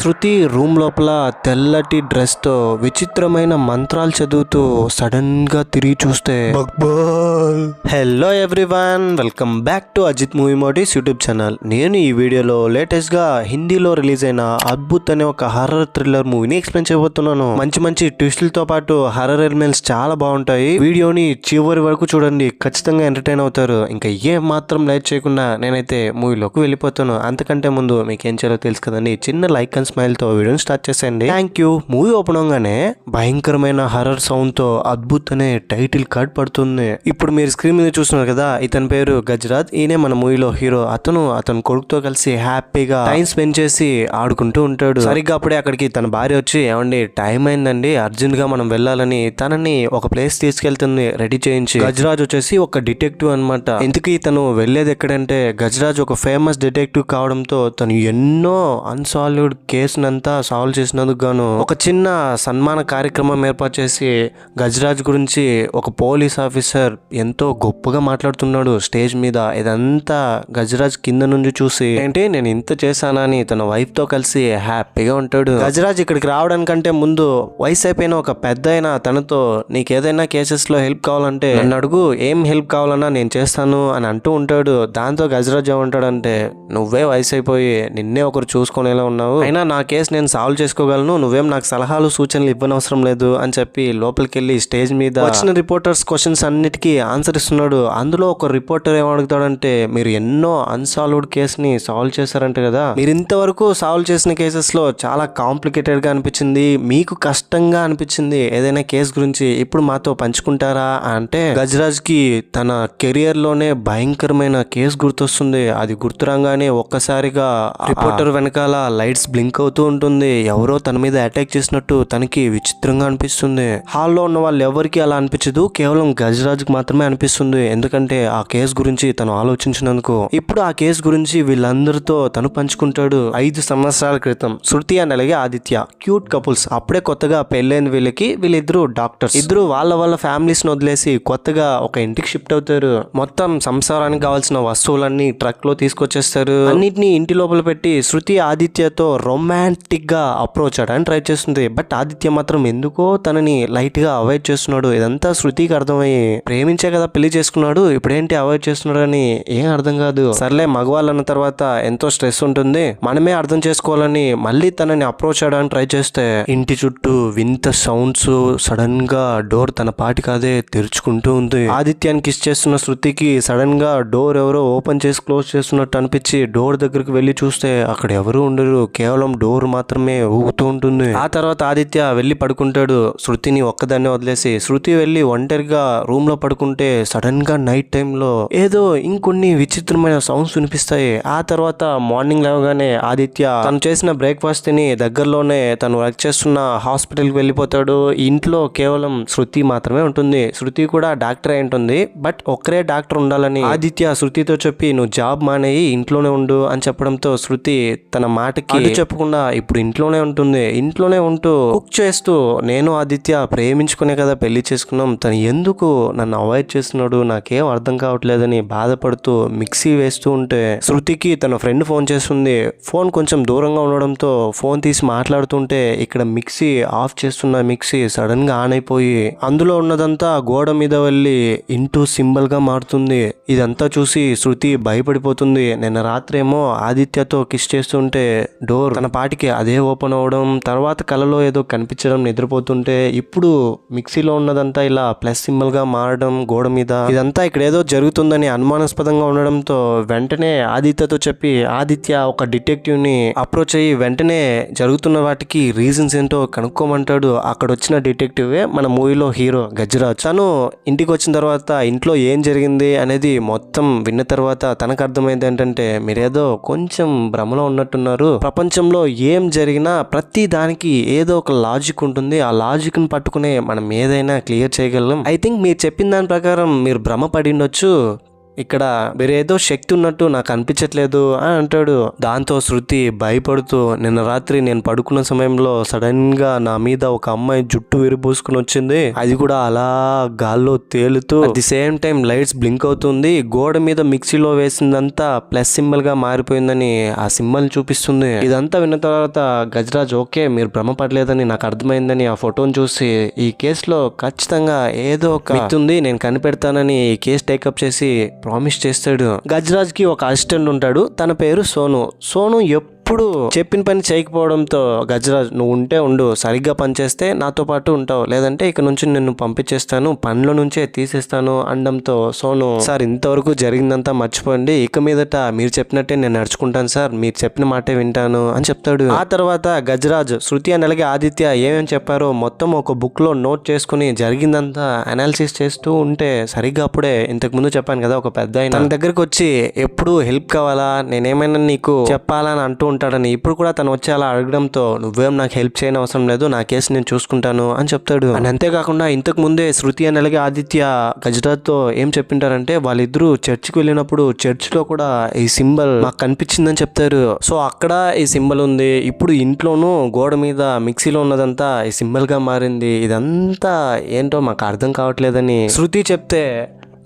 శృతి room లోపల తెల్లటి dress తో విచిత్రమైన మంత్రాలు చదువుతూ సడన్ గా తిరిగి చూస్తే hello everyone, welcome back to Ajith movie మోడీస్ యూట్యూబ్ ఛానల్. నేను ఈ వీడియోలో లేటెస్ట్ గా హిందీలో రిలీజ్ అయిన అద్భుత్ అనే ఒక హర్రర్ థ్రిల్లర్ మూవీని ఎక్స్ప్లెయిన్ చేయబోతున్నాను. మంచి మంచి ట్విస్టులతో పాటు హర్రర్ ఎలిమెంట్స్ చాలా బాగుంటాయి. వీడియోని చివరి వరకు చూడండి, ఖచ్చితంగా ఎంటర్టైన్ అవుతారు. ఇంకా ఏం మాత్రం లైట్ చేయకుండా నేనైతే మూవీలోకి వెళ్ళిపోతాను. అంతకంటే ముందు మీకు ఏం చేయాలో తెలుసు కదండి, చిన్న లైక్ అండ్ స్మైల్ తో వీడియోని స్టార్ట్ చేసేయండి. Thank you. మూవీ ఓపెన్ అవగానే భయంకరమైన హర్రర్ సౌండ్ తో అద్భుత్ అనే టైటిల్ కార్డ్ పడుతుంది. ఇప్పుడు మీరు స్క్రీన్ మీద చూస్తున్నారు కదా, ఇతని పేరు గజరాజ్. ఈయనే మన మూవీలో హీరో. అతని కొడుకుతో కలిసి హ్యాపీగా టైం స్పెండ్ చేసి ఆడుకుంటూ ఉంటాడు. సరిగ్గా అప్పుడే అక్కడికి తన భార్య వచ్చి, ఏమండి టైం అయిందండి, అర్జెంట్ గా మనం వెళ్ళాలని తనని ఒక ప్లేస్ తీసుకెళ్తుంది రెడీ చేయించి. గజరాజ్ వచ్చేసి ఒక డిటెక్టివ్ అన్నమాట. ఇంతకీ తను వెళ్లేది ఎక్కడంటే, గజరాజ్ ఒక ఫేమస్ డిటెక్టివ్ కావడంతో తను ఎన్నో అన్సాల్వ్డ్ కేసునంతా సాల్వ్ చేసినందుకు గాను ఒక చిన్న సన్మాన కార్యక్రమం ఏర్పాటు చేసి గజరాజ్ గురించి ఒక పోలీస్ ఆఫీసర్ ఎంతో గొప్పగా మాట్లాడుతున్నాడు స్టేజ్ మీద. ఇదంతా గజరాజ్ కింద నుంచి చూసి, ఏంటి నేను ఇంత చేశానా అని తన వైఫ్ తో కలిసి హ్యాపీగా ఉంటాడు. గజరాజ్ ఇక్కడికి రావడానికంటే ముందు వయసు అయిపోయిన ఒక పెద్ద అయినా తనతో, నీకేదైనా కేసెస్ లో హెల్ప్ కావాలంటే నన్ను అడుగు, ఏం హెల్ప్ కావాలన్నా నేను చేస్తాను అని అంటూ ఉంటాడు. దాంతో గజరాజ్ ఏమంటాడంటే, నువ్వే వయసు అయిపోయి నిన్నే ఒకరు చూసుకునేలా ఉన్నావు, అయినా నా కేసు నేను సాల్వ్ చేసుకోగలను, నువ్వేం నాకు సలహాలు సూచనలు ఇవ్వనవసరం లేదు అని చెప్పి లోపలికి వెళ్ళి స్టేజ్ మీద వచ్చిన రిపోర్టర్స్ క్వశ్చన్స్ అన్నిటికీ ఆన్సర్ ఇస్తున్నాడు. అందులో ఒక రిపోర్టర్ ఏమడుగుతాడంటే, మీరు ఎన్నో అన్సాల్వ్డ్ కేసుని సాల్వ్ చేశారంట కదా, మీరు ఇంతవరకు సాల్వ్ చేసిన కేసెస్ లో చాలా కాంప్లికేటెడ్ గా అనిపించింది, మీకు కష్టంగా అనిపించింది ఏదైనా కేసు గురించి ఇప్పుడు మాతో పంచుకుంటారా అంటే, గజరాజ్ కి తన కెరియర్ లోనే భయంకరమైన కేసు గుర్తొస్తుంది. అది గుర్తురాగానే ఒక్కసారిగా రిపోర్టర్ వెనకాల లైట్స్ బ్లింక్ అవుతూ ఉంటుంది. ఎవరో తన మీద అటాక్ చేసినట్టు తనకి విచిత్రంగా అనిపిస్తుంది. హాల్లో ఉన్న వాళ్ళు ఎవరికి అలా అనిపించదు, కేవలం గజరాజ్ కి మాత్రమే అనిపిస్తుంది. ఎందుకంటే ఆ కేసు గురించి తను ఆలోచించినందుకు. ఇప్పుడు ఆ కేసు గురించి వీళ్ళందరితో తను పంచుకుంటాడు. 5 సంవత్సరాల క్రితం శృతి అని అలాగే ఆదిత్య క్యూట్ కపుల్స్. అప్పుడే కొత్తగా పెళ్ళైన వీళ్ళిద్దరు డాక్టర్స్. ఇద్దరు వాళ్ళ ఫ్యామిలీస్ ని వదిలేసి కొత్తగా ఒక ఇంటికి షిఫ్ట్ అవుతారు. మొత్తం సంసారానికి కావాల్సిన వస్తువులన్నీ ట్రక్ లో తీసుకొచ్చేస్తారు. అన్నిటిని ఇంటి లోపల పెట్టి శృతి ఆదిత్యతో రొమాంటిక్ గా అప్రోచ్ అవడానికి ట్రై చేస్తుంది. బట్ ఆదిత్య మాత్రం ఎందుకో తనని లైట్ గా అవాయిడ్ చేస్తున్నాడు. ఇదంతా శృతికి అర్థమయ్యి, ప్రేమించే కదా పెళ్లి చేసుకున్నాడు, ఇప్పుడేంటి అవాయిడ్ చేస్తున్నాడు అని ఏం అర్థం కాదు. సర్లే, మగవాళ్ళు అన్న తర్వాత ఎంతో స్ట్రెస్ ఉంటుంది, మనమే అర్థం చేసుకోవాలని మళ్ళీ తనని అప్రోచ్ అవడానికి ట్రై చేస్తే ఇంటి చుట్టూ వింత సౌండ్స్. సడన్ గా డోర్ తన పాటికి అదే తెరుచుకుంటూ ఉంది. ఆదిత్యానికి కిస్ చేస్తున్న శృతికి సడన్ గా డోర్ ఎవరో ఓపెన్ చేసి క్లోజ్ చేస్తున్నట్టు అనిపించి డోర్ దగ్గరికి వెళ్లి చూస్తే అక్కడ ఎవరు ఉండరు, కేవలం డోర్ మాత్రమే ఊగుతూ ఉంటుంది. ఆ తర్వాత ఆదిత్య వెళ్లి పడుకుంటాడు, శృతిని ఒక్కదాన్నే వదిలేసి. శృతి వెళ్లి ఒంటరిగా రూమ్ లో పడుకుంటే సడన్ గా నైట్ టైమ్ లో ఏదో ఇంకొన్ని విచిత్రమైన సౌండ్స్ వినిపిస్తాయి. ఆ తర్వాత మార్నింగ్ లేవగానే ఆదిత్య తను చేసిన బ్రేక్ఫాస్ట్ తిని దగ్గరలోనే తను వర్క్ చేస్తున్న హాస్పిటల్ కి వెళ్ళిపోతాడు. ఇంట్లో కేవలం శృతి మాత్రమే ఉంటుంది. శృతి కూడా డాక్టర్ అయి ఉంటుంది, బట్ ఒక్కరే డాక్టర్ ఉండాలని ఆదిత్య శృతితో చెప్పి, నువ్వు జాబ్ మానేయి ఇంట్లోనే ఉండు అని చెప్పడంతో శృతి తన మాటకి చెప్పకుండా ఇప్పుడు ఇంట్లోనే ఉంటుంది. ఇంట్లోనే ఉంటూ కుక్ చేస్తూ, నేను ఆదిత్య ప్రేమించుకునే కదా పెళ్లి చేసుకున్నాం, తను ఎందుకు నన్ను అవాయిడ్ చేస్తున్నాడు నాకేం అర్థం కావట్లేదని బాధపడుతూ మిక్సీ వేస్తూ ఉంటే శృతికి తన ఫ్రెండ్ ఫోన్ చేస్తుంది. ఫోన్ కొంచెం దూరంగా ఉండడంతో ఫోన్ తీసి మాట్లాడుతుంటే ఇక్కడ మిక్సీ ఆఫ్ చేస్తున్న మిక్సీ సడన్ గా ఆన్ అయిపోయి అందులో ఉన్నదంతా గోడ మీద వెళ్ళి ఇంటూ సింబల్ గా మారుతుంది. ఇదంతా చూసి శృతి భయపడిపోతుంది. నిన్న రాత్రి ఏమో ఆదిత్యతో కిస్ చేస్తుంటే డోర్ తన పాటికి అదే ఓపెన్ అవడం, తర్వాత కలలో ఏదో కనిపించడం నిద్రపోతుంటే ఇప్పుడు మిక్సీలో ఉన్నదంతా ఇలా ప్లస్ సింబల్ గా మారడం గోడ మీద. ఇదంతా ఇక్కడ ఏదో జరుగుతుందని అనుమానాస్పదంగా ఉండడంతో వెంటనే ఆదిత్యతో చెప్పి ఆదిత్య ఒక డిటెక్టివ్ ని అప్రోచ్ అయ్యి వెంటనే జరుగుతున్న వాటికి రీజన్స్ ఏంటో కనుక్కోమంటాడు. అక్కడ వచ్చిన డిటెక్టివే మన మూవీలో హీరో గజరాజ్. తను ఇంటికి వచ్చిన తర్వాత ఇంట్లో ఏం జరిగింది అనేది మొత్తం విన్న తర్వాత తనకు అర్థమైంది ఏంటంటే, మీరేదో కొంచెం భ్రమలో ఉన్నట్టున్నారు, ప్రపంచంలో ఏం జరిగినా ప్రతి దానికి ఏదో ఒక లాజిక్ ఉంటుంది, ఆ లాజిక్ ని పట్టుకునే మనం ఏదైనా క్లియర్ చేయగలం. ఐ థింక్ మీరు చెప్పిన దాని ప్రకారం మీరు భ్రమ పడి ఉండొచ్చు, ఇక్కడ వేరేదో శక్తి ఉన్నట్టు నాకు అనిపించట్లేదు అని అంటాడు. దాంతో శృతి భయపడుతూ నిన్న రాత్రి నేను పడుకున్న సమయంలో సడన్ గా నా మీద ఒక అమ్మాయి జుట్టు విరిబూసుకుని వచ్చింది. అది కూడా అలా గాల్లో తేలుతూ at the same time lights blink అవుతుంది. గోడ మీద మిక్సీలో వేసిందంతా ప్లస్ సింబల్ గా మారిపోయిందని ఆ సింబల్ చూపిస్తుంది. ఇదంతా విన్న తర్వాత గజరాజ్ ఓకే మీరు భ్రమపడలేదని నాకు అర్థమైందని ఆ ఫోటోని చూసి ఈ కేసులో ఖచ్చితంగా ఏదో ఒక మిత్ ఉంది, నేను కనిపెడతానని ఈ కేసు టేకప్ చేసి ప్రామిస్ చేస్తాడు. గజరాజ్ కి ఒక అసిస్టెంట్ ఉంటాడు, తన పేరు సోను. సోను ఎప్పుడు చెప్పిన పని చేయకపోవడంతో గజరాజ్ నువ్వు ఉంటే ఉండు, సరిగ్గా పనిచేస్తే నాతో పాటు ఉంటావు, లేదంటే ఇక నుంచి నిన్ను పంపించేస్తాను, పనిలో నుంచే తీసేస్తాను అనడంతో సోను సార్ ఇంతవరకు జరిగిందంతా మర్చిపోండి, ఇక మీదట మీరు చెప్పినట్టే నేను నడుచుకుంటాను సార్, మీరు చెప్పిన మాటే వింటాను అని చెప్తాడు. ఆ తర్వాత గజరాజ్ శృతి అని అలాగే ఆదిత్య ఏమేమి చెప్పారో మొత్తం ఒక బుక్ లో నోట్ చేసుకుని జరిగిందంతా అనాలిసిస్ చేస్తూ ఉంటే సరిగ్గా అప్పుడే ఇంతకు ముందు చెప్పాను కదా ఒక పెద్ద ఆయన తన దగ్గరకు వచ్చి ఎప్పుడు హెల్ప్ కావాలా, నేనేమైనా నీకు చెప్పాలని అంటూ ఉంటాడని ఇప్పుడు కూడా తను వచ్చి అలా అడగడంతో నువ్వేం నాకు హెల్ప్ చేయని అవసరం లేదు, నా కేసు నేను చూసుకుంటాను అని చెప్తాడు. అని అంతేకాకుండా ఇంతకు ముందే శృతి అని అలాగే ఆదిత్య గజరాజ్ తో ఏం చెప్పింటారంటే వాళ్ళిద్దరూ చర్చికి వెళ్ళినప్పుడు చర్చ్ లో కూడా ఈ సింబల్ మాకు కనిపించిందని చెప్తారు. సో అక్కడ ఈ సింబల్ ఉంది, ఇప్పుడు ఇంట్లోనూ గోడ మీద మిక్సీలో ఉన్నదంతా ఈ సింబల్ గా మారింది, ఇదంతా ఏంటో మాకు అర్థం కావట్లేదని శృతి చెప్తే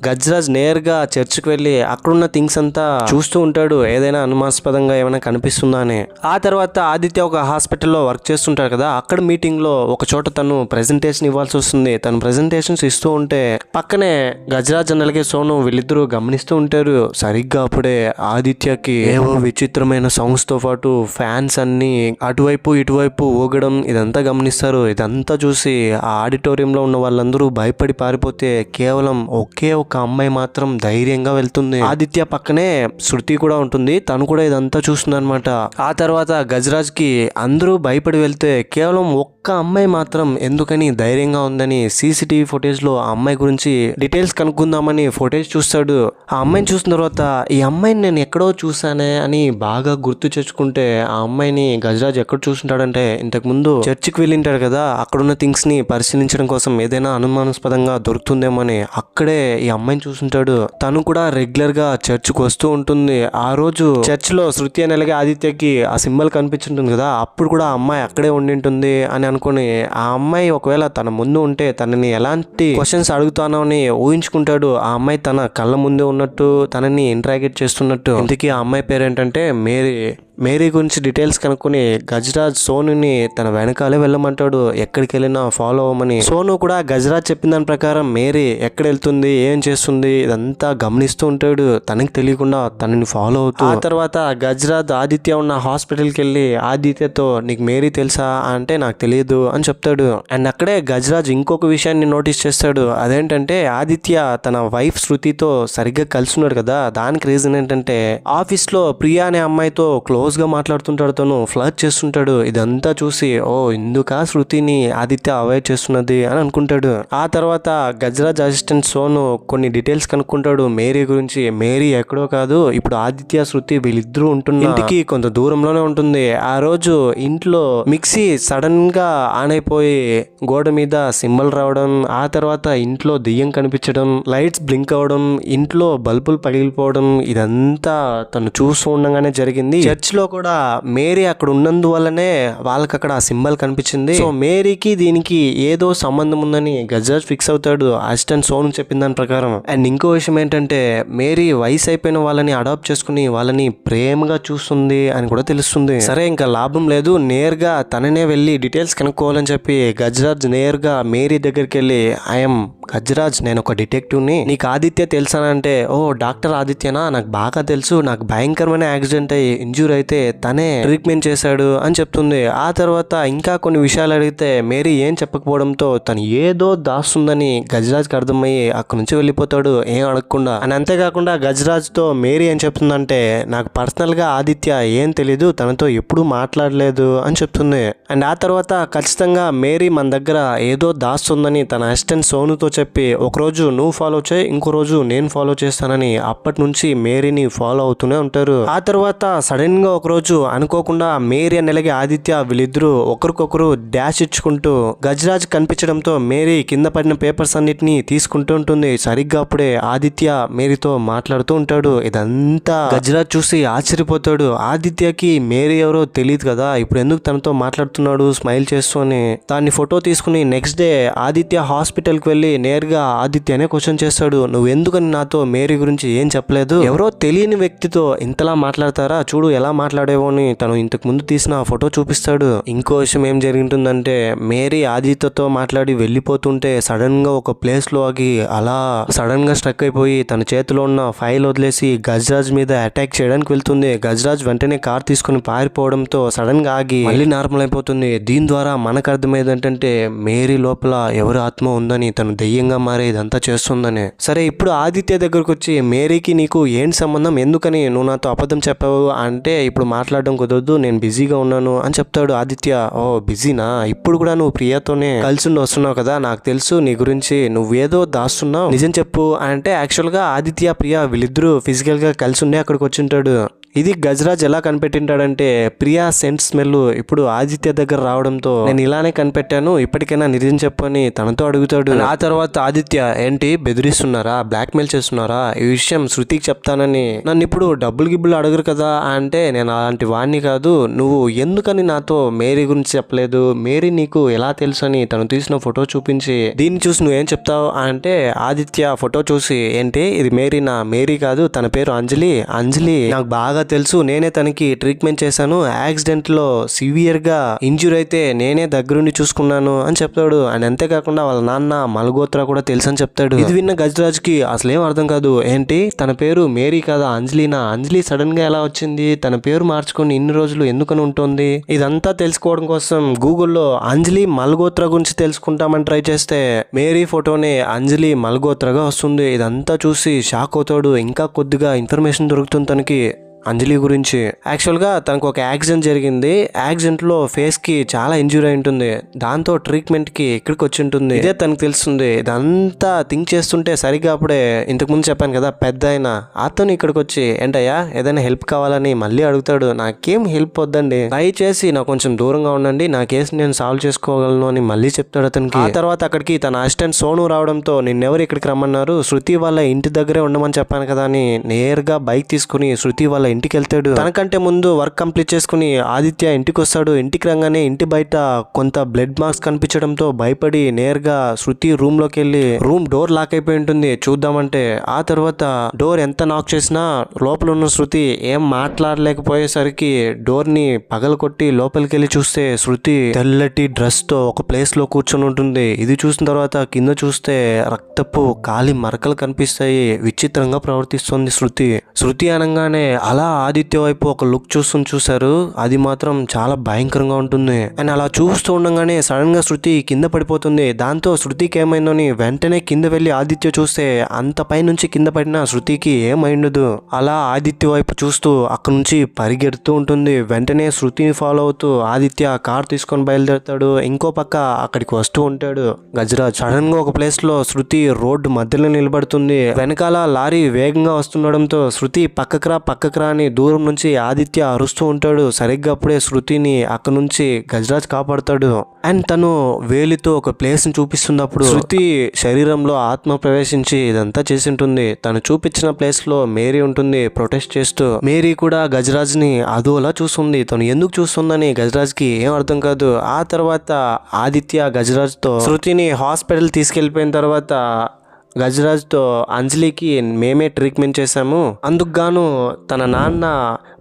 గజరాజ్ నేరుగా చర్చికి వెళ్ళి అక్కడున్న థింగ్స్ అంతా చూస్తూ ఉంటాడు, ఏదైనా అనుమానాస్పదంగా ఏమైనా కనిపిస్తుందా అని. ఆ తర్వాత ఆదిత్య ఒక హాస్పిటల్లో వర్క్ చేస్తుంటాడు కదా, అక్కడ మీటింగ్ లో ఒక చోట తను ప్రెజెంటేషన్ ఇవ్వాల్సి వస్తుంది. తను ప్రెజెంటేషన్స్ ఇస్తూ ఉంటే పక్కనే గజరాజ్ అలాగే సోను వీళ్ళిద్దరూ గమనిస్తూ ఉంటారు. సరిగ్గా అప్పుడే ఆదిత్యకి ఏవో విచిత్రమైన సౌండ్స్ తో పాటు ఫ్యాన్స్ అన్ని అటువైపు ఇటువైపు ఊగడం ఇదంతా గమనిస్తారు. ఇదంతా చూసి ఆ ఆడిటోరియంలో ఉన్న వాళ్ళందరూ భయపడి పారిపోతే కేవలం ఒకే ఒక అమ్మాయి మాత్రం ధైర్యంగా వెళ్తుంది. ఆదిత్య పక్కనే శృతి కూడా ఉంటుంది, తను కూడా ఇదంతా చూస్తుంది అనమాట. ఆ తర్వాత గజరాజ్ కి అందరూ భయపడి వెళ్తే కేవలం ఒక్క అమ్మాయి మాత్రం ఎందుకని ధైర్యంగా ఉందని సీసీటీవీ ఫుటేజ్ లో ఆ అమ్మాయి గురించి డీటెయిల్స్ కనుక్కుందామని ఫుటేజ్ చూస్తాడు. ఆ అమ్మాయిని చూసిన తర్వాత ఈ అమ్మాయిని నేను ఎక్కడో చూసానే అని బాగా గుర్తు తెచ్చుకుంటే ఆ అమ్మాయిని గజరాజ్ ఎక్కడ చూస్తుంటాడంటే ఇంతకు ముందు చర్చికి వెళ్ళింటాడు కదా, అక్కడున్న థింగ్స్ ని పరిశీలించడం కోసం ఏదైనా అనుమానాస్పదంగా దొరుకుతుందేమో అని అక్కడే ఈ అమ్మాయిని చూస్తుంటాడు. తను కూడా రెగ్యులర్ గా చర్చికి వస్తూ ఉంటుంది. ఆ రోజు చర్చ్ లో శృతి అని అలాగే ఆదిత్యకి ఆ సింబల్ కనిపించుంటుంది కదా, అప్పుడు కూడా ఆ అమ్మాయి అక్కడే ఉండింటుంది అని అనుకుని ఆ అమ్మాయి ఒకవేళ తన ముందు ఉంటే తనని ఎలాంటి క్వశ్చన్స్ అడుగుతానో అని ఊహించుకుంటాడు. ఆ అమ్మాయి తన కళ్ళ ముందే ఉన్నట్టు తనని ఇంటరాగేట్ చేస్తున్నట్టు. ఇంతకీ ఆ అమ్మాయి పేరు ఏంటంటే మేరీ. మేరీ గురించి డీటెయిల్స్ కనుక్కొని గజరాజ్ సోనుని తన వెనకాలే వెళ్ళమంటాడు, ఎక్కడికి వెళ్ళినా ఫాలో అవ్వమని. సోను కూడా గజరాజ్ చెప్పిన దాని ప్రకారం మేరీ ఎక్కడ వెళ్తుంది ఏం చేస్తుంది ఇదంతా గమనిస్తూ ఉంటాడు, తనకి తెలియకుండా తనని ఫాలో అవుతూ. ఆ తర్వాత గజరాజ్ ఆదిత్య ఉన్న హాస్పిటల్కి వెళ్ళి ఆదిత్యతో నీకు మేరీ తెలుసా అంటే నాకు తెలియదు అని చెప్తాడు. అండ్ అక్కడే గజరాజ్ ఇంకొక విషయాన్ని నోటీస్ చేస్తాడు, అదేంటంటే ఆదిత్య తన వైఫ్ శృతితో సరిగ్గా కలిసి ఉన్నాడు కదా, దానికి రీజన్ ఏంటంటే ఆఫీస్ లో ప్రియా అనే అమ్మాయితో క్లోజ్ గా మాట్లాడుతుంటాడు, తను ఫ్లర్ట్ చేస్తుంటాడు. ఇదంతా చూసి ఓ ఇందుకా శృతిని ఆదిత్య అవాయిడ్ చేస్తున్నది అని అనుకుంటాడు. ఆ తర్వాత గజరాజ్ అసిస్టెంట్ సోను కొన్ని డీటెయిల్స్ కనుక్కుంటాడు మేరీ గురించి. మేరీ ఎక్కడో కాదు, ఇప్పుడు ఆదిత్య శృతి వీళ్ళిద్దరూ ఉంటున్న ఇంటికి కొంత దూరంలోనే ఉంటుంది. ఆ రోజు ఇంట్లో మిక్సీ సడన్ గా ఆన్ అయిపోయి గోడ మీద సింబల్ రావడం, ఆ తర్వాత ఇంట్లో దెయ్యం కనిపించడం, లైట్స్ బ్లింక్ అవడం, ఇంట్లో బల్బులు పగిలిపోవడం ఇదంతా తను చూస్తూ ఉండగానే జరిగింది. చర్చ్ లో కూడా మేరీ అక్కడ ఉన్నందువల్లనే వాళ్ళకి అక్కడ ఆ సింబల్ కనిపించింది. సో మేరీకి దీనికి ఏదో సంబంధం ఉందని గజరాజ్ ఫిక్స్ అవుతాడు అసిస్టెంట్ సోను చెప్పిన దాని ప్రకారం. అండ్ ఇంకో విషయం ఏంటంటే మేరీ వయసు అయిపోయిన వాళ్ళని అడాప్ట్ చేసుకుని వాళ్ళని ప్రేమగా చూస్తుంది అని కూడా తెలుస్తుంది. సరే ఇంకా లాభం లేదు, నేరుగా తననే వెళ్ళి డీటెయిల్స్ కనుక్కోవాలని చెప్పి గజరాజ్ నేరుగా మేరీ దగ్గరికి వెళ్ళి ఐఎమ్ గజరాజ్, నేను ఒక డిటెక్టివ్ ని, నీకు ఆదిత్య తెలుసానంటే ఓ డాక్టర్ ఆదిత్యనా, నాకు బాగా తెలుసు, నాకు భయంకరమైన యాక్సిడెంట్ అయ్యి ఇంజూర్ అయితే తనే ట్రీట్మెంట్ చేశాడు అని చెప్తుంది. ఆ తర్వాత ఇంకా కొన్ని విషయాలు అడిగితే మేరీ ఏం చెప్పకపోవడంతో తను ఏదో దాస్తుందని గజరాజ్కి అర్థమయ్యి అక్కడి నుంచి వెళ్ళిపోతాడు ఏం అడగకుండా. అని అంతేకాకుండా గజరాజ్ తో మేరీ ఏం చెప్తుందంటే నాకు పర్సనల్ గా ఆదిత్య ఏం తెలీదు, తనతో ఎప్పుడూ మాట్లాడలేదు అని చెప్తుంది. అండ్ ఆ తర్వాత ఖచ్చితంగా మేరీ మన దగ్గర ఏదో దాస్తుందని తన అసిస్టెంట్ సోనుతో చెప్పి ఒకరోజు నువ్వు ఫాలో చేయి, ఇంకో రోజు నేను ఫాలో చేస్తానని అప్పటి నుంచి మేరీని ఫాలో అవుతూనే ఉంటారు. ఆ తర్వాత సడన్ గా గా ఒక రోజు అనుకోకుండా మేరీ అని అలాగే ఆదిత్య వీళ్ళిద్దరూ ఒకరికొకరు డాష్ ఇచ్చుకుంటూ గజరాజ్ కనిపించడంతో మేరీ కింద పడిన పేపర్స్ అన్నిటిని తీసుకుంటూ ఉంటుంది. సరిగ్గా అప్పుడే ఆదిత్య మేరీతో మాట్లాడుతూ ఉంటాడు. ఇదంతా గజరాజ్ చూసి ఆశ్చర్యపోతాడు. ఆదిత్యకి మేరీ ఎవరో తెలియదు కదా, ఇప్పుడు ఎందుకు తనతో మాట్లాడుతున్నాడు స్మైల్ చేస్తూ అని. దాన్ని ఫోటో తీసుకుని నెక్స్ట్ డే ఆదిత్య హాస్పిటల్ కి వెళ్లి నేరుగా ఆదిత్యనే క్వశ్చన్ చేస్తాడు, నువ్వు ఎందుకని నాతో మేరీ గురించి ఏం చెప్పలేదు? ఎవరో తెలియని వ్యక్తితో ఇంతలా మాట్లాడతారా, చూడు ఎలా మాట్లాడేవో అని తను ఇంతకు ముందు తీసిన ఫోటో చూపిస్తాడు. ఇంకో విషయం ఏం జరిగింటుందంటే మేరీ ఆదిత్యతో మాట్లాడి వెళ్ళిపోతుంటే సడన్ గా ఒక ప్లేస్ లో ఆగి అలా సడన్ గా స్ట్రక్ అయిపోయి తన చేతిలో ఉన్న ఫైల్ వదిలేసి గజరాజ్ మీద అటాక్ చేయడానికి వెళ్తుంది. గజరాజ్ వెంటనే కార్ తీసుకుని పారిపోవడంతో సడన్ గా ఆగి మళ్ళీ నార్మల్ అయిపోతుంది. దీని ద్వారా మనకు అర్థమైంది ఏంటంటే మేరీ లోపల ఎవరి ఆత్మ ఉందని, తను దెయ్యంగా మారే ఇదంతా చేస్తుందని. సరే ఇప్పుడు ఆదిత్య దగ్గరకు వచ్చి మేరీకి నీకు ఏంటి సంబంధం, ఎందుకని నువ్వు నాతో అబద్ధం చెప్పావు అంటే ఇప్పుడు మాట్లాడడం కుదరదు, నేను బిజీగా ఉన్నాను అని చెప్తాడు ఆదిత్య. ఓ బిజీనా, ఇప్పుడు కూడా నువ్వు ప్రియాతోనే కలిసి వస్తున్నావు కదా, నాకు తెలుసు నీ గురించి, నువ్వేదో దాస్తున్నావు, నిజం చెప్పు అంటే యాక్చువల్ గా ఆదిత్య ప్రియా వీళ్ళిద్దరూ ఫిజికల్ గా కలిసి ఉండే అక్కడికి వచ్చి ఉంటాడు. ఇది గజరాజ్ ఎలా కనిపెట్టింటాడంటే ప్రియా సెంట్ స్మెల్ ఇప్పుడు ఆదిత్య దగ్గర రావడంతో నేను ఇలానే కనిపెట్టాను, ఇప్పటికైనా నిజం చెప్పు అని తనతో అడుగుతాడు. ఆ తర్వాత ఆదిత్య ఏంటి బెదిరిస్తున్నారా, బ్లాక్ మెయిల్ చేస్తున్నారా, ఈ విషయం శృతికి చెప్తానని నన్ను ఇప్పుడు డబ్బులు గిబ్బులు అడగరు కదా అంటే నేను అలాంటి వాడిని కాదు, నువ్వు ఎందుకని నాతో మేరీ గురించి చెప్పలేదు, మేరీ నీకు ఎలా తెలుసు అని తను తీసిన ఫోటో చూపించి దీన్ని చూసి నువ్వేం చెప్తావు అంటే ఆదిత్య ఫోటో చూసి ఏంటి ఇది మేరీనా, మేరీ కాదు తన పేరు అంజలి, అంజలి నాకు బాగా తెలుసు, నేనే తనకి ట్రీట్మెంట్ చేశాను, యాక్సిడెంట్ లో సివియర్ గా ఇంజూర్ అయితే నేనే దగ్గరుండి చూసుకున్నాను అని చెప్తాడు. అండ్ అంతేకాకుండా వాళ్ళ నాన్న మల్గోత్రా కూడా తెలుసు అని చెప్తాడు. ఇది విన్న గజరాజ్ కి అసలేం అర్థం కాదు, ఏంటి తన పేరు మేరీ కాదా అంజలినా, అంజలి సడన్ గా ఎలా వచ్చింది, తన పేరు మార్చుకొని ఇన్ని రోజులు ఎందుకని ఉంటుంది. ఇదంతా తెలుసుకోవడం కోసం గూగుల్లో అంజలి మల్గోత్రా గురించి తెలుసుకుంటామని ట్రై చేస్తే మేరీ ఫోటోనే అంజలి మల్గోత్రాగా వస్తుంది. ఇదంతా చూసి షాక్ అవుతాడు. ఇంకా కొద్దిగా ఇన్ఫర్మేషన్ దొరుకుతుంది తనకి అంజలి గురించి. యాక్చువల్గా తనకు ఒక యాక్సిడెంట్ జరిగింది, యాక్సిడెంట్లో ఫేస్కి చాలా ఇంజూరీ అయి ఉంటుంది, దాంతో ట్రీట్మెంట్కి ఇక్కడికి వచ్చి ఉంటుంది, ఇదే తనకు తెలుస్తుంది. ఇదంతా థింక్ చేస్తుంటే సరిగ్గా అప్పుడే ఇంతకుముందు చెప్పాను కదా పెద్ద ఆయన, అతను ఇక్కడికి వచ్చి ఏంటయ్యా ఏదైనా హెల్ప్ కావాలని మళ్ళీ అడుగుతాడు. నాకేం హెల్ప్ వద్దండి, దయచేసి నాకు కొంచెం దూరంగా ఉండండి, నా కేసు నేను సాల్వ్ చేసుకోగలను అని మళ్ళీ చెప్తాడు అతనికి. ఆ తర్వాత అక్కడికి తన అసిస్టెంట్ సోను రావడంతో నిన్నెవరు ఇక్కడికి రమ్మన్నారు, శృతి వాళ్ళ ఇంటి దగ్గరే ఉండమని చెప్పాను కదా అని నేరుగా బైక్ తీసుకుని శృతి వాళ్ళ ఇంటికి వెళ్తాడు. తనకంటే ముందు వర్క్ కంప్లీట్ చేసుకుని ఆదిత్య ఇంటికి వస్తాడు. ఇంటికి రాగానే ఇంటి బయట కొంత బ్లడ్ మార్క్స్ కనిపించడంతో భయపడి నేరుగా శృతి రూమ్ లోకి వెళ్ళి రూమ్ డోర్ లాక్ అయిపోయి ఉంటుంది చూద్దామంటే, ఆ తర్వాత డోర్ ఎంత నాక్ చేసినా లోపల ఉన్న శృతి ఏం మాట్లాడలేకపోయేసరికి డోర్ ని పగలకొట్టి లోపలికి వెళ్ళి చూస్తే శృతి తెల్లటి డ్రెస్ తో ఒక ప్లేస్ లో కూర్చొని ఉంటుంది. ఇది చూసిన తర్వాత కింద చూస్తే రక్తపు కాలి మరకలు కనిపిస్తాయి. విచిత్రంగా ప్రవర్తిస్తుంది శృతి. శృతి అనగానే అలా ఆదిత్య వైపు ఒక లుక్ చూశారు, అది మాత్రం చాలా భయంకరంగా ఉంటుంది. అండ్ అలా చూస్తూ ఉండగానే సడన్ గా శృతి కింద పడిపోతుంది. దాంతో శృతికి ఏమైందని వెంటనే కింద వెళ్లి ఆదిత్య చూస్తే అంత పై నుంచి కింద పడిన శృతికి ఏమైండదు. అలా ఆదిత్య వైపు చూస్తూ అక్కడ నుంచి పరిగెడుతూ ఉంటుంది. వెంటనే శృతిని ఫాలో అవుతూ ఆదిత్య కార్ తీసుకొని బయలుదేరుతాడు. ఇంకో పక్క అక్కడికి వస్తూ ఉంటాడు గజరాజ్. సడన్ గా ఒక ప్లేస్ లో శృతి రోడ్డు మధ్యలో నిలబడుతుంది. వెనకాల లారీ వేగంగా వస్తుండడంతో శృతి పక్కకు రా అని దూరం నుంచి ఆదిత్య అరుస్తూ ఉంటాడు. సరిగ్గా అప్పుడే శృతిని అక్కడ నుంచి గజరాజ్ కాపాడుతాడు. అండ్ తను వేలితో ఒక ప్లేస్ ని చూపిస్తున్నప్పుడు శృతి శరీరంలో ఆత్మ ప్రవేశించి ఇదంతా చేసి ఉంటుంది. తను చూపించిన ప్లేస్ లో మేరీ ఉంటుంది ప్రొటెస్ట్ చేస్తూ. మేరీ కూడా గజరాజ్ ని అదోలా చూస్తుంది. తను ఎందుకు చూస్తుందని గజరాజ్ కి ఏం అర్థం కాదు. ఆ తర్వాత ఆదిత్య గజరాజ్ తో శృతిని హాస్పిటల్ తీసుకెళ్లిపోయిన తర్వాత గజరాజ్తో అంజలికి మేమే ట్రీట్మెంట్ చేశాము, అందుకు గాను తన నాన్న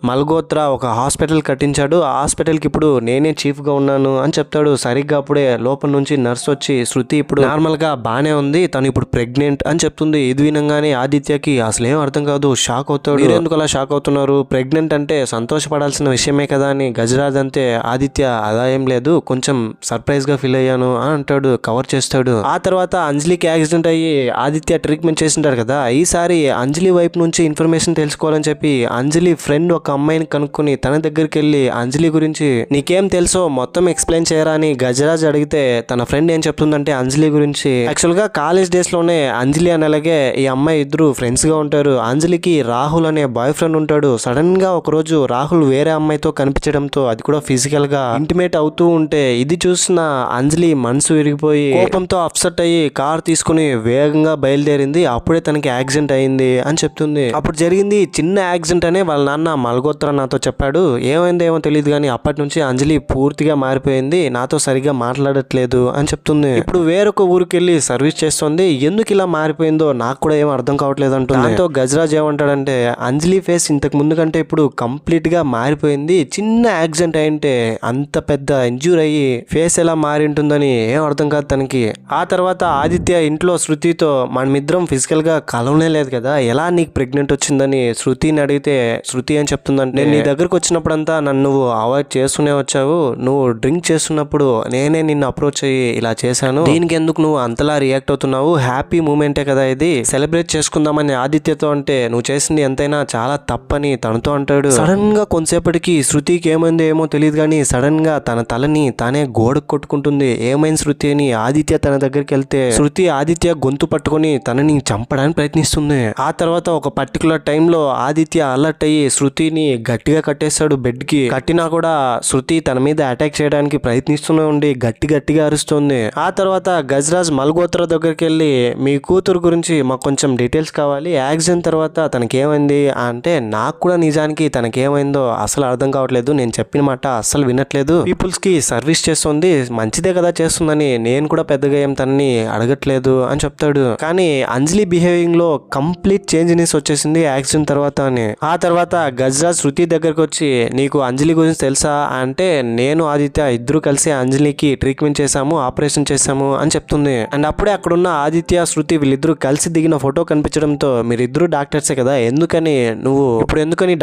మల్గోత్రా ఒక హాస్పిటల్ కట్టించాడు, ఆ హాస్పిటల్కి ఇప్పుడు నేనే చీఫ్గా ఉన్నాను అని చెప్తాడు. సరిగ్గా అప్పుడే లోపల నుంచి నర్స్ వచ్చి శృతి ఇప్పుడు నార్మల్గా బాగానే ఉంది, తను ఇప్పుడు ప్రెగ్నెంట్ అని చెప్తుంది. ఇది వినంగానే ఆదిత్యకి అసలు ఏం అర్థం కాదు, షాక్ అవుతాడు. మీరెందుకు అలా షాక్ అవుతున్నారు, ప్రెగ్నెంట్ అంటే సంతోషపడాల్సిన విషయమే కదా అని గజరాజ్ అంతే. ఆదిత్య అలా ఏం లేదు, కొంచెం సర్ప్రైజ్గా ఫీల్ అయ్యాను అని అంటాడు, కవర్ చేస్తాడు. ఆ తర్వాత అంజలికి యాక్సిడెంట్ అయ్యి ఆదిత్య ట్రీట్మెంట్ చేసింటారు కదా, ఈసారి అంజలి వైపు నుంచి ఇన్ఫర్మేషన్ తెలుసుకోవాలని చెప్పి అంజలి ఫ్రెండ్ ఒక అమ్మాయిని కనుక్కొని తన దగ్గరికి వెళ్ళి అంజలి గురించి నీకేం తెలుసో మొత్తం ఎక్స్ప్లెయిన్ చేయరా అని గజరాజ్ అడిగితే తన ఫ్రెండ్ ఏం చెప్తుందంటే అంజలి గురించి యాక్చువల్ గా కాలేజ్ డేస్ లోనే అంజలి అని అలాగే ఈ అమ్మాయి ఇద్దరు ఫ్రెండ్స్ గా ఉంటారు. అంజలికి రాహుల్ అనే బాయ్ ఫ్రెండ్ ఉంటాడు. సడన్ గా ఒక రోజు రాహుల్ వేరే అమ్మాయితో కనిపించడంతో అది కూడా ఫిజికల్ గా ఇంటిమేట్ అవుతూ ఉంటే ఇది చూసిన అంజలి మనసు విరిగిపోయి కోపంతో అప్సెట్ అయ్యి కార్ తీసుకుని వేగంగా బయలుదేరింది. అప్పుడే తనకి యాక్సిడెంట్ అయింది అని చెప్తుంది. అప్పుడు జరిగింది చిన్న యాక్సిడెంట్ అనే వాళ్ళ నాన్న మల్గోత్రా నాతో చెప్పాడు. ఏమైందో ఏమో తెలియదు కానీ అప్పటి నుంచి అంజలి పూర్తిగా మారిపోయింది, నాతో సరిగ్గా మాట్లాడట్లేదు అని చెప్తుంది. ఇప్పుడు వేరొక ఊరికి వెళ్ళి సర్వీస్ చేస్తుంది. ఎందుకు ఇలా మారిపోయిందో నాకు కూడా ఏం అర్థం కావట్లేదు అంటుంది. దాంతో గజరాజ్ ఏమంటాడంటే అంజలి ఫేస్ ఇంతకు ముందు కంటే ఇప్పుడు కంప్లీట్ గా మారిపోయింది. చిన్న యాక్సిడెంట్ అయింటే అంత పెద్ద ఇంజ్యూర్ అయ్యి ఫేస్ ఎలా మారి ఉంటుందని ఏం అర్థం కాదు తనకి. ఆ తర్వాత ఆదిత్య ఇంట్లో శృతితో మనమిద్దరం ఫిజికల్ గా కలవనే లేదు కదా, ఎలా నీకు ప్రెగ్నెంట్ వచ్చిందని శృతిని అడిగితే శృతి అని చెప్తుందంటే నేను నీ దగ్గరకు వచ్చినప్పుడంతా నన్ను నువ్వు అవాయిడ్ చేస్తూనే వచ్చావు, నువ్వు డ్రింక్ చేస్తున్నప్పుడు నేనే నిన్ను అప్రోచ్ అయ్యి ఇలా చేశాను, దీనికి ఎందుకు నువ్వు అంతలా రియాక్ట్ అవుతున్నావు, హ్యాపీ మూమెంటే కదా ఇది, సెలబ్రేట్ చేసుకుందామని ఆదిత్యతో అంటే నువ్వు చేసింది ఎంతైనా చాలా తప్పని తనతో అంటాడు. సడన్ గా కొంతసేపటికి శృతికి ఏమైందో ఏమో తెలియదు కానీ సడన్ గా తన తలని తానే గోడకు కొట్టుకుంటుంది. ఏమైంది శృతి అని ఆదిత్య తన దగ్గరికి వెళ్తే శృతి ఆదిత్య గొంతు పట్టుకొని తనని చంపడానికి ప్రయత్నిస్తుంది. ఆ తర్వాత ఒక పర్టికులర్ టైంలో ఆదిత్య అలర్ట్ అయ్యి శృతిని గట్టిగా కట్టేస్తాడు బెడ్ కి. కట్టినా కూడా శృతి తన మీద అటాక్ చేయడానికి ప్రయత్నిస్తూనే ఉండి గట్టిగా అరుస్తుంది. ఆ తర్వాత గజరాజ్ మల్గోత్రా దగ్గరికి వెళ్ళి మీ కూతురు గురించి మాకు కొంచెం డీటెయిల్స్ కావాలి, యాక్సిడెంట్ తర్వాత తనకేమైంది అంటే నాకు కూడా నిజానికి తనకేమైందో అసలు అర్థం కావట్లేదు, నేను చెప్పిన మాట అస్సలు వినట్లేదు, పీపుల్స్ కి సర్వీస్ చేస్తుంది, మంచిదే కదా చేస్తుందని, నేను కూడా పెద్దగా ఏం తనని అడగట్లేదు అని చెప్తాడు. కానీ అంజలి బిహేవింగ్ లో కంప్లీట్ చేంజ్నెస్ వచ్చేసింది యాక్సిడెంట్ తర్వాత అని. ఆ తర్వాత గజరాజ్ శృతి దగ్గరకు వచ్చి నీకు అంజలి గురించి తెలుసా అంటే నేను ఆదిత్య ఇద్దరు కలిసి అంజలికి ట్రీట్మెంట్ చేశాము, ఆపరేషన్ చేశాము అని చెప్తుంది. అండ్ అప్పుడే అక్కడున్న ఆదిత్య శృతి వీళ్ళిద్దరూ కలిసి దిగిన ఫోటో కనిపించడంతో మీరిద్దరు డాక్టర్సే కదా, ఎందుకని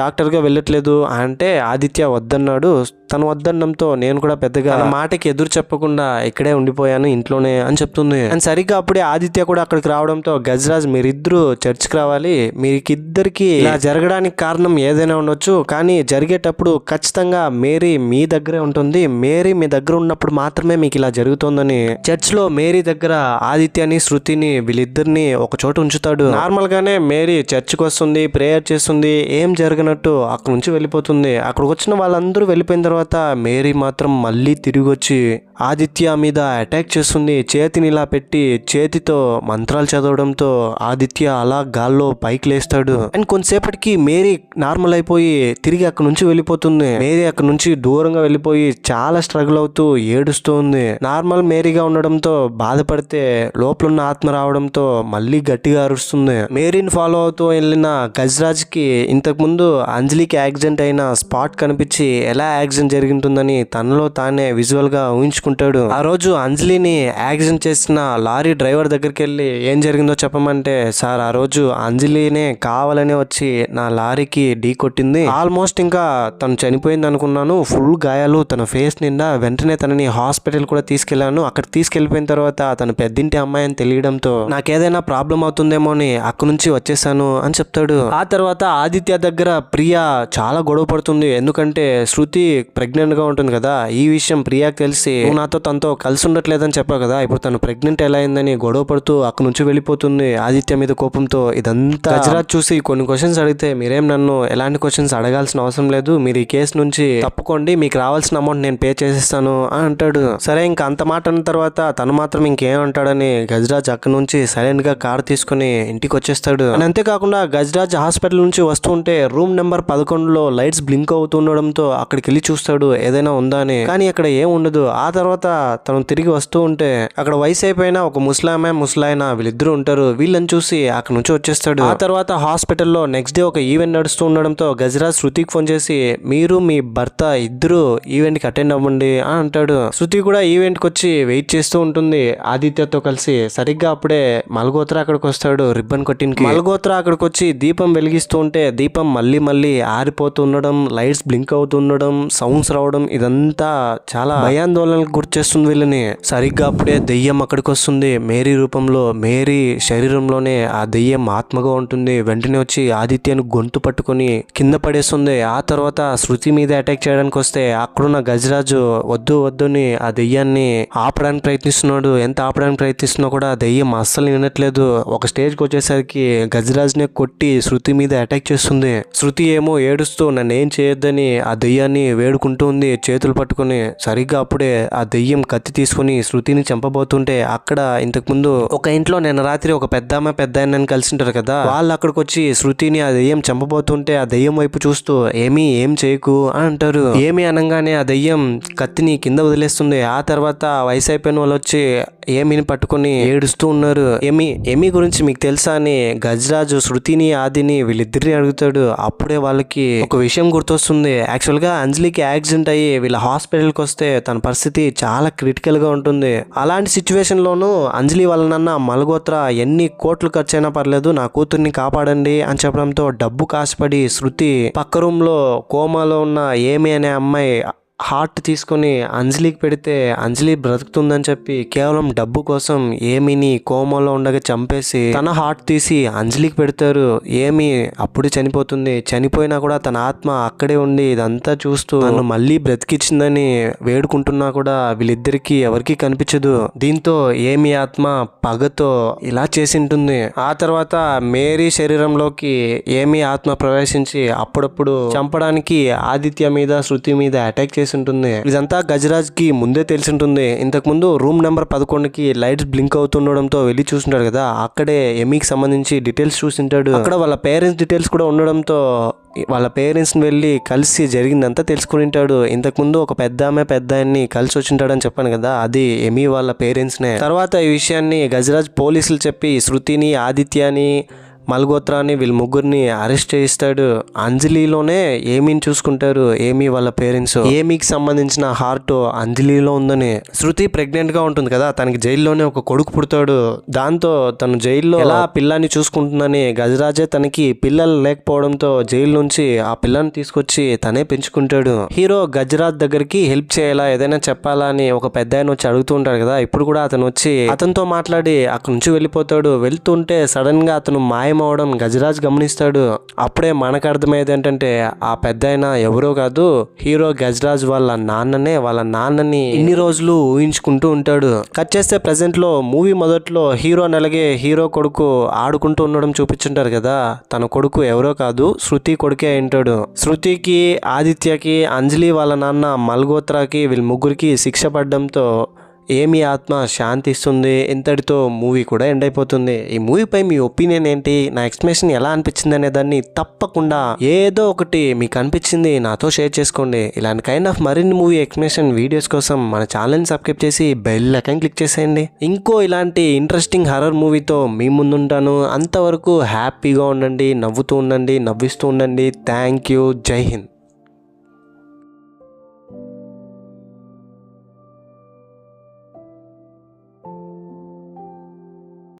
డాక్టర్ గా వెళ్ళట్లేదు అంటే ఆదిత్య వద్దన్నాడు. తను వద్దన్నంతో నేను కూడా పెద్దగా మాటకి ఎదురు చెప్పకుండా ఇక్కడే ఉండిపోయాను ఇంట్లోనే అని చెప్తుంది. అండ్ సరిగ్గా అప్పుడే ఆదిత్య కూడా అక్కడికి రావడంతో గజరాజ్ మీరిద్దరు చర్చ్కి రావాలి, మీకిద్దరికి ఇలా జరగడానికి కారణం ఏదైనా ఉండొచ్చు కానీ జరిగేటప్పుడు ఖచ్చితంగా మేరీ మీ దగ్గరే ఉంటుంది, మేరీ మీ దగ్గర ఉన్నప్పుడు మాత్రమే మీకు ఇలా జరుగుతుందని చర్చ్ లో మేరీ దగ్గర ఆదిత్యని శృతిని వీళ్ళిద్దరిని ఒక చోట ఉంచుతాడు. నార్మల్ గానే మేరీ చర్చ్కి వస్తుంది, ప్రేయర్ చేస్తుంది, ఏం జరగనట్టు అక్కడ నుంచి వెళ్ళిపోతుంది. అక్కడికి వచ్చిన వాళ్ళందరూ వెళ్ళిపోయిన తర్వాత మేరీ మాత్రం మళ్ళీ తిరిగి వచ్చి ఆదిత్య మీద అటాక్ చేస్తుంది. చేతిని ఇలా పెట్టి చేతితో మంత్రాలు చదవడంతో ఆదిత్య అలా గాల్లో పైకి లేస్తాడు. అండ్ కొంతసేపటికి మేరీ నార్మల్ అయిపోయి తిరిగి అక్కడ నుంచి వెళ్ళిపోతుంది. మేరీ అక్కడ నుంచి దూరంగా వెళ్ళిపోయి చాలా స్ట్రగుల్ అవుతూ ఏడుస్తూ ఉంది. నార్మల్ మేరీగా ఉండడంతో బాధపడితే లోపల ఉన్న ఆత్మ రావడంతో మళ్ళీ గట్టిగా అరుస్తుంది. మేరీని ఫాలో అవుతూ వెళ్ళిన గజరాజ్ కి ఇంతకు ముందు అంజలికి యాక్సిడెంట్ అయిన స్పాట్ కనిపించి ఎలా యాక్సిడెంట్ జరిగింటుందని తనలో తానే విజువల్ గా ఊహించుకుంటాడు. ఆ రోజు అంజలిని యాక్సిడెంట్ చేసిన లారీ డ్రైవర్ దగ్గరికి వెళ్ళి ఏం జరిగిందో చెప్పమంటే సార్ ఆ రోజు అంజలినే కావాలనే వచ్చి నా లారీకి ఢీ కొట్టింది, ఆల్మోస్ట్ ఇంకా తను చనిపోయింది అనుకున్నాను, ఫుల్ గాయాలు తన ఫేస్ నిండా, వెంటనే తనని హాస్పిటల్ కూడా తీసుకెళ్లాను. అక్కడ తీసుకెళ్లిపోయిన తర్వాత తను పెద్దింటి అమ్మాయి అని తెలియడంతో నాకేదైనా ప్రాబ్లం అవుతుందేమో అని అక్కడి నుంచి వచ్చేసాను అని చెప్తాడు. ఆ తర్వాత ఆదిత్య దగ్గర ప్రియా చాలా గొడవ పడుతుంది. ఎందుకంటే శృతి ప్రెగ్నెంట్ గా ఉంటుంది కదా, ఈ విషయం ప్రియాకి తెలిసి నువ్వు నాతో తనతో కలిసి ఉండట్లేదని చెప్పావు కదా, ఇప్పుడు తను ప్రెగ్నెంట్ ఎలా అయిందని గొడవ పడుతూ అక్కడి నుంచి వెళ్ళిపోతుంది ఆదిత్య మీద కోపంతో. ఇదంతా గజరాజ్ చూసి కొన్ని క్వశ్చన్స్ అడిగితే మీరేం నన్ను ఎలాంటి క్వశ్చన్స్ అడగాల్సిన అవసరం లేదు, మీరు ఈ కేసు నుంచి తప్పుకోండి, మీకు రావాల్సిన అమౌంట్ నేను పే చేసేస్తాను అని అంటాడు. సరే ఇంకా అంత మాట అన్న తర్వాత తను మాత్రం ఇంకేమంటాడని గజరాజ్ అక్కడి నుంచి సైలెంట్ గా కార్ తీసుకుని ఇంటికి వచ్చేస్తాడు. అంతేకాకుండా గజరాజ్ హాస్పిటల్ నుంచి వస్తుంటే రూమ్ నెంబర్ 11లో లైట్స్ బ్లింక్ అవుతుండడంతో అక్కడికి వెళ్ళి చూస్తాడు ఏదైనా ఉందా అని, కానీ అక్కడ ఏం ఉండదు. ఆ తర్వాత తను తిరిగి వస్తూ ఉంటే అక్కడ వయసు అయిపోయిన ఒక ముసలామె ముసలాయన వీళ్ళిద్దరూ ఉంటారు. వీళ్ళని చూసి అక్కడ నుంచి వచ్చేస్తాడు. ఆ తర్వాత హాస్పిటల్లో నెక్స్ట్ డే ఒక ఈవెంట్ నడుస్తూ ఉండడంతో గజరాజ్ శృతికి ఫోన్ చేసి మీరు మీ భర్త ఇద్దరు ఈవెంట్ కి అటెండ్ అవ్వండి అని అంటాడు. శృతి కూడా ఈవెంట్ కి వచ్చి వెయిట్ చేస్తూ ఉంటుంది ఆదిత్యతో కలిసి. సరిగ్గా అప్పుడే మల్గోత్రా అక్కడికి వస్తాడు రిబ్బన్ కట్టింగ్ కి. మల్గోత్రా అక్కడికి వచ్చి దీపం వెలిగిస్తూ ఉంటే దీపం మళ్ళీ ఆరిపోతూ ఉండడం, లైట్స్ బ్లింక్ అవుతుండడం, సౌండ్స్ రావడం, ఇదంతా చాలా భయాందోళనకు గుర్చేస్తుంది వీళ్ళని. సరిగ్గా అప్పుడే దెయ్యం అక్కడికి వస్తుంది మేరీ రూపంలో. మేరీ శరీరంలోనే ఆ దెయ్యం ఆత్మగా ఉంటుంది. వెంటనే వచ్చి ఆదిత్యను గొంతు పట్టుకొని కింద పడేస్తుంది. ఆ తర్వాత శృతి మీద అటాక్ చేయడానికి వస్తే అక్కడున్న గజరాజు వద్దు వద్దుని ఆ దెయ్యాన్ని ఆపడానికి ప్రయత్నిస్తున్నాడు. ఎంత ఆపడానికి ప్రయత్నిస్తున్నా కూడా ఆ దెయ్యం అస్సలు వినట్లేదు. ఒక స్టేజ్కి వచ్చేసరికి గజరాజ్నే కొట్టి శృతి మీద అటాక్ చేస్తుంది. శృతి ఏమో ఏడుస్తూ నన్ను ఏం చేయొద్దని ఆ దెయ్యాన్ని వేడుకుంటూ ఉంది చేతులు పట్టుకుని. సరిగ్గా అప్పుడే ఆ దెయ్యం కత్తి తీసుకుని శృతిని చంపబోతుంటే అక్కడ ఇంతకు ముందు ఒక ఇంట్లో నిన్న రాత్రి ఒక పెద్దామ పెద్ద ఆయనని కలిసి ఉంటారు కదా, వాళ్ళు అక్కడికి వచ్చి శృతిని ఆ దెయ్యం చంపబోతుంటే ఆ దెయ్యం వైపు చూస్తూ ఏం చేయకు అని అంటారు. ఏమి అనగానే ఆ దెయ్యం కత్తిని కింద వదిలేస్తుంది. ఆ తర్వాత వయసు అయిపోయిన వాళ్ళు వచ్చి ఏమిని పట్టుకుని ఏడుస్తూ ఉన్నారు. ఏమి గురించి మీకు తెలుసా అని గజరాజు శృతిని ఆదిని వీళ్ళిద్దరిని అడుగుతాడు. అప్పుడే వాళ్ళకి ఒక విషయం గుర్తొస్తుంది. యాక్చువల్ గా అంజలికి యాక్సిడెంట్ అయ్యి వీళ్ళ హాస్పిటల్కి వస్తే తన పరిస్థితి చాలా క్రిటికల్ గా ఉంటుంది. అలాంటి సిచ్యువేషన్ లోనూ అంజలి వాళ్ళ నాన్న మల్గోత్రా ఎన్ని కోట్లు ఖర్చు అయినా పర్లేదు నా కూతుర్ని కాపాడండి అని చెప్పడంతో డబ్బు కాసుపడి శృతి పక్క రూమ్ లో కోమాలో ఉన్న ఏమి అనే అమ్మాయి హార్ట్ తీసుకొని అంజలికి పెడితే అంజలి బ్రతుకుతుందని చెప్పి కేవలం డబ్బు కోసం ఏమిని కోమాలో ఉండగా చంపేసి తన హార్ట్ తీసి అంజలికి పెడతారు. ఏమి అప్పుడు చనిపోతుంది. చనిపోయినా కూడా తన ఆత్మ అక్కడే ఉండి ఇదంతా చూస్తూ తను మళ్ళీ బ్రతికిచ్చిందని వేడుకుంటున్నా కూడా వీళ్ళిద్దరికి ఎవరికి కనిపించదు. దీంతో ఏమి ఆత్మ పగతో ఇలా చేసింటుంది. ఆ తర్వాత మేరీ శరీరంలోకి ఏమి ఆత్మ ప్రవేశించి అప్పుడప్పుడు చంపడానికి ఆదిత్య మీద శృతి మీద అటాక్ చేసి ఉంటుంది. ఇదంతా గజరాజ్ కి ముందే తెలిసి ఉంటుంది. ఇంతకు ముందు రూమ్ నెంబర్ 11కి లైట్స్ బ్లింక్ అవుతుండడంతో వెళ్ళి చూస్తుంటాడు కదా, అక్కడే ఎమీకి సంబంధించి డీటెయిల్స్ చూసింటాడు. అక్కడ వాళ్ళ పేరెంట్స్ డీటెయిల్స్ కూడా ఉండడంతో వాళ్ళ పేరెంట్స్ని వెళ్ళి కలిసి జరిగిందంతా తెలుసుకుని ఉంటాడు. ఇంతకుముందు ఒక పెద్ద ఆయన్ని కలిసి వచ్చింటాడని చెప్పాను కదా, అది ఎమీ వాళ్ళ పేరెంట్స్నే. తర్వాత ఈ విషయాన్ని గజరాజ్ పోలీసులు చెప్పి శృతిని ఆదిత్యని మల్గోత్రాని వీళ్ళ ముగ్గురిని అరెస్ట్ చేయిస్తాడు. అంజలిలోనే ఏమీని చూసుకుంటారు ఏమీ వాళ్ళ పేరెంట్స్. ఏమీకి సంబంధించిన హార్ట్ అంజలిలో ఉందని. శృతి ప్రెగ్నెంట్ గా ఉంటుంది కదా, తనకి జైల్లోనే ఒక కొడుకు పుడతాడు. దాంతో తను జైల్లో ఎలా పిల్లాన్ని చూసుకుంటుందని గజరాజే తనకి పిల్లలు లేకపోవడంతో జైలు నుంచి ఆ పిల్లని తీసుకొచ్చి తనే పెంచుకుంటాడు. హీరో గజరాజ్ దగ్గరికి హెల్ప్ చేయాలా ఏదైనా చెప్పాలా అని ఒక పెద్ద ఆయన వచ్చి అడుగుతూ ఉంటాడు కదా, ఇప్పుడు కూడా అతను వచ్చి అతనితో మాట్లాడి అక్కడి నుంచి వెళ్ళిపోతాడు. వెళ్తుంటే సడన్ గా అతను మాయమవడం గజరాజ్ గమనిస్తాడు. అప్పుడే మనకు అర్థమయ్యేది ఏంటంటే ఆ పెద్ద ఆయన ఎవరో కాదు, హీరో గజరాజ్ వాళ్ళ నాన్నని ఇన్ని రోజులు ఊహించుకుంటూ ఉంటాడు. కట్ చేస్తే ప్రెసెంట్ లో మూవీ మొదట్లో హీరోని అలాగే హీరో కొడుకు ఆడుకుంటూ ఉండడం చూపించుంటారు కదా, తన కొడుకు ఎవరో కాదు శృతి కొడుకే ఉంటాడు. శృతికి ఆదిత్యకి అంజలి వాళ్ళ నాన్న మల్గోత్రాకి వీళ్ళ ముగ్గురికి శిక్ష పడడంతో ఏమి ఆత్మ శాంతిస్తుంది. ఇంతటితో మూవీ కూడా ఎండ్ అయిపోతుంది. ఈ మూవీపై మీ ఒపీనియన్ ఏంటి, నా ఎక్స్ప్లెనేషన్ ఎలా అనిపించింది అనే దాన్ని తప్పకుండా ఏదో ఒకటి మీకు అనిపించింది నాతో షేర్ చేసుకోండి. ఇలాంటి కైండ్ ఆఫ్ మరిన్ని మూవీ ఎక్స్ప్లెనేషన్ వీడియోస్ కోసం మన ఛానల్ని సబ్స్క్రైబ్ చేసి బెల్ ఐకాన్ క్లిక్ చేసేయండి. ఇంకో ఇలాంటి ఇంట్రెస్టింగ్ హర్రర్ మూవీతో మీ ముందుంటాను. అంతవరకు హ్యాపీగా ఉండండి, నవ్వుతూ ఉండండి, నవ్విస్తూ ఉండండి. Thank you. జై హింద్.